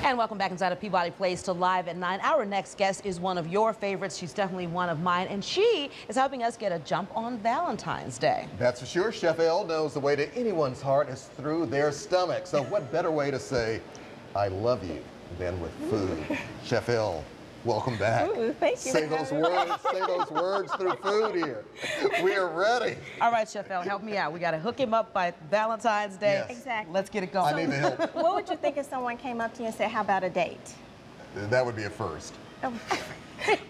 And welcome back inside of Peabody Place to Live at 9. Our next guest is one of your favorites. She's definitely one of mine, and she is helping us get a jump on Valentine's Day. That's for sure. Chef Elle knows the way to anyone's heart is through their stomach. So what better way to say, I love you, than with food? Chef Elle, welcome back. Ooh, thank you. Say those words through food here. We are ready. All right, Chef Elle, help me out. We got to hook him up by Valentine's Day. Yes. Exactly. Let's get it going. I need the help. What would you think if someone came up to you and said, how about a date? That would be a first.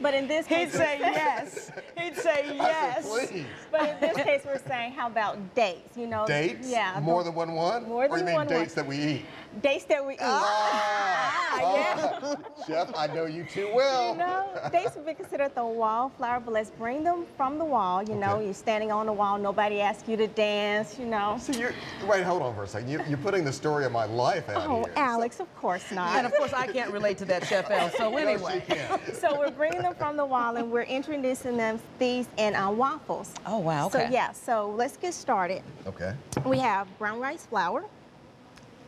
But in this case, He'd say yes. He'd say yes. I said, please. But in this case, we're saying, how about dates? You know, Dates? Yeah. More than one? More than or you mean one. dates that we eat? Dates that we eat. Yeah. Chef, I know you too well. You know, dates would be considered the wallflower, but let's bring them from the wall. You know, you're standing on the wall, nobody asks you to dance, you know. So wait, hold on for a second. You're putting the story of my life out Oh, here. Alex, of course not. And of course, I can't relate to that, Chef Elle. So anyway. No, she can't. So we're bringing them from the wall, and we're introducing them these in waffles. Oh, wow, okay. So yeah, so let's get started. Okay. We have brown rice flour.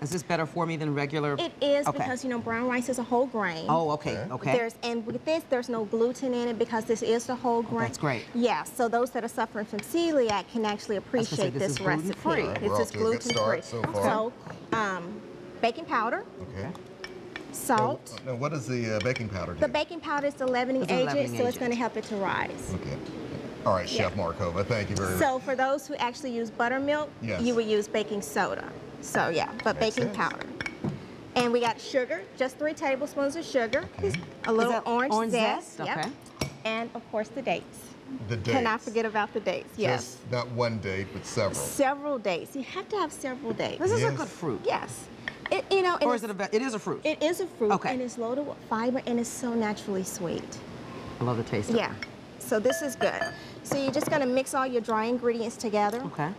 Is this better for me than regular? It is Okay. because, you know, brown rice is a whole grain. Oh, okay, okay. And with this, there's no gluten in it because this is the whole grain. That's great. Yeah, so those that are suffering from celiac can actually appreciate this this is recipe. gluten-free. We're This off is to a good gluten-free. start so far. So, baking powder, Okay. salt. Now, what does the baking powder do? The baking powder is the leavening It's a agent, leavening so it's going to agent. help it to rise. Okay. All right, Chef Markova, thank you very much. So for those who actually use buttermilk, Yes. you would use baking soda. So yeah, but Makes baking sense. powder. And we got sugar, just 3 tablespoons of sugar. Okay. A little that orange zest. Okay. Yep. And of course the dates. The dates. Cannot forget about the dates, yes. Just not one date, but several. Several dates. You have to have several dates. This is a Yes. good fruit. Yes. You know, and Or is it it is a fruit? it is a fruit, Okay. and it's loaded with fiber, and it's so naturally sweet. I love the taste of it. Yeah. So this is good. So you're just gonna mix all your dry ingredients together. Okay.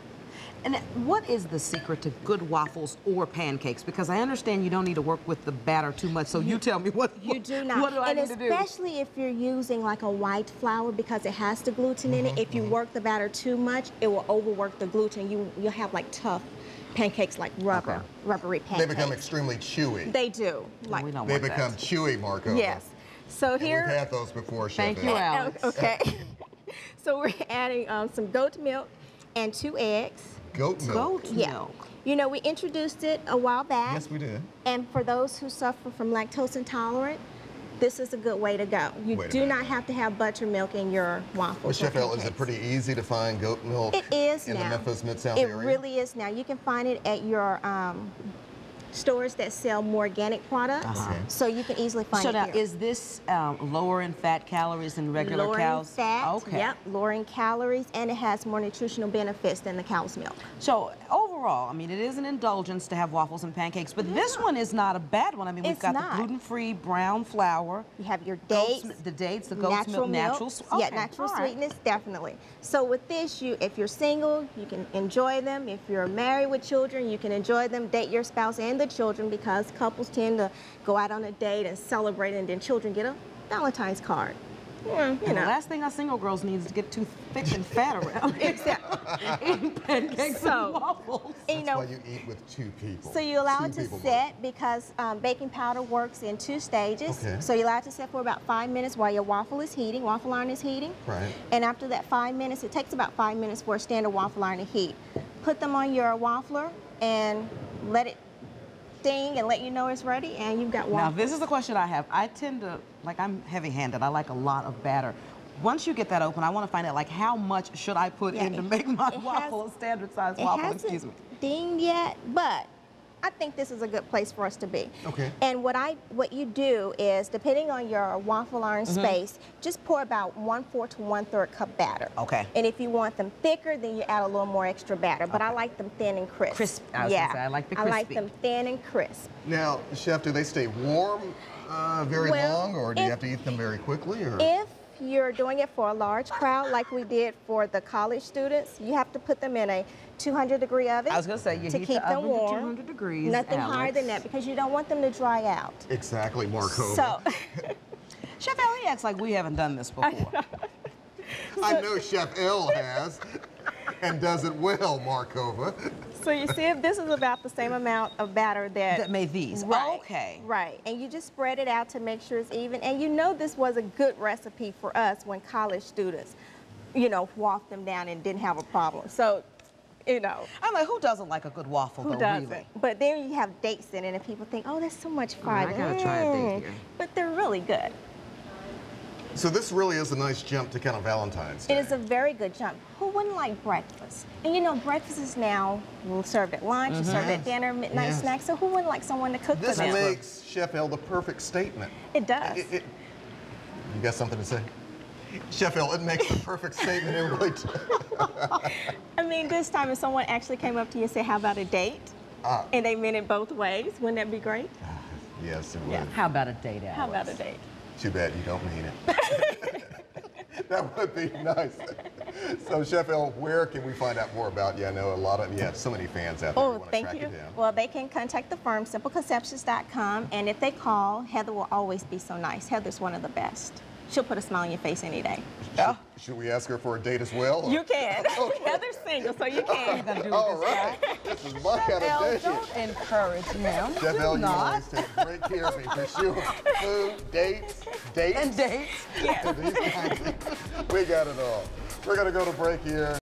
And what is the secret to good waffles or pancakes? Because I understand you don't need to work with the batter too much, so you tell me what You do not. What do I need to do? Especially if you're using like a white flour because it has the gluten in it. If you work the batter too much, it will overwork the gluten. You'll have like tough pancakes, like rubbery They pancakes. become extremely chewy. They do. Like we don't They want become that. chewy, Markova. yes. So And here. we've had those before, Chef Thank you, Elle. Alex. Okay. So we're adding some goat milk and 2 eggs. Goat milk. Goat Yeah. milk. You know, we introduced it a while back. Yes, we did. And for those who suffer from lactose intolerant, this is a good way to go. You Wait a do minute. not have to have buttermilk in your waffles. Well, Chef or Elle, is it pancakes. pretty easy to find goat milk It is in now. the Memphis Mid-South It area? really is now. You can find it at your stores that sell more organic products, Okay. so you can easily find So it now, here. is this lower in fat calories than regular Lower cows? in fat, Okay. yep, lower in calories, and it has more nutritional benefits than the cow's milk. So overall, I mean, it is an indulgence to have waffles and pancakes, but this one is not a bad one. I mean, we've It's got not. the gluten-free brown flour. You have your Goat's dates, the dates, the goat's natural milk, milk, natural. yeah, Okay, natural all right. sweetness, definitely. So with this, if you're single, you can enjoy them. If you're married with children, you can enjoy them. Date your spouse and the children because couples tend to go out on a date and celebrate, and then children get a Valentine's card. Yeah, you And the know. last thing us single girls need is to get too thick and fat around. Exactly. Eating pancakes So, and waffles. And, you That's know, why you eat with 2 people. so you allow Two it to people set because baking powder works in 2 stages. Okay. So you allow it to set for about 5 minutes while your waffle is heating, waffle iron is heating. Right. And after that 5 minutes, it takes about 5 minutes for a standard waffle iron to heat. Put them on your waffler and let it ding and let you know it's ready, and you've got Now, waffles. this is the question I have. I tend to, like, I'm heavy-handed. I like a lot of batter. Once you get that open, I want to find out, like, how much should I put in to make my waffle a standard-sized waffle? Excuse me. Dinged yet, but I think this is a good place for us to be. Okay. And what you do is, depending on your waffle iron space, just pour about 1/4 to 1/3 cup batter. Okay. And if you want them thicker, then you add a little more extra batter. But I like them thin and crisp. Crisp, I was yeah. gonna say, I like the I like crispy. them thin and crisp. Now, Chef, do they stay warm very Well, long, or do you if- have to eat them very quickly? Or? If you're doing it for a large crowd, like we did for the college students, you have to put them in a 200-degree oven. I was going to say, you to heat keep the them oven warm. to 200 degrees, Nothing Alex. higher than that because you don't want them to dry out. Exactly, Markova. So, Chef Elle, he acts like we haven't done this before. I know Chef Elle has and does it well, Markova. So you see if this is about the same amount of batter that made these. Right, Okay. right. And you just spread it out to make sure it's even. And you know this was a good recipe for us when college students, you know, waffled them down and didn't have a problem. So, you know. I'm like, who doesn't like a good waffle, Who though, doesn't? really? But then you have dates in it and people think, oh, that's so much fun. I gotta try a date here. But they're really good. So this really is a nice jump to kind of Valentine's Day. It is a very good jump. Who wouldn't like breakfast? And you know, breakfast is now served at lunch, it's served at dinner, midnight snack. So who wouldn't like someone to cook This for them? makes Chef Elle the perfect statement. It does. You got something to say? Chef Elle, it makes the perfect statement. It really I mean, this time if someone actually came up to you and said, how about a date? And they meant it both ways, wouldn't that be great? Yes, it would. Yeah. How about a date, Alex? How about a date? Too bad you don't mean it. That would be nice. So, Chef Elle, where can we find out more about you? I know you have so many fans out there who want to track you down. Well, they can contact the firm, simpleconceptions.com, and if they call, Heather will always be so nice. Heather's one of the best. She'll put a smile on your face any day. Should we ask her for a date as well? You can. Okay. Heather's single, so you can. All right. This is my kind of date. Don't encourage him. Chef Elle, you not. always take great care of me for sure. Food, dates. And dates. Yeah. These kinds of things. We got it all. We're going to go to break here.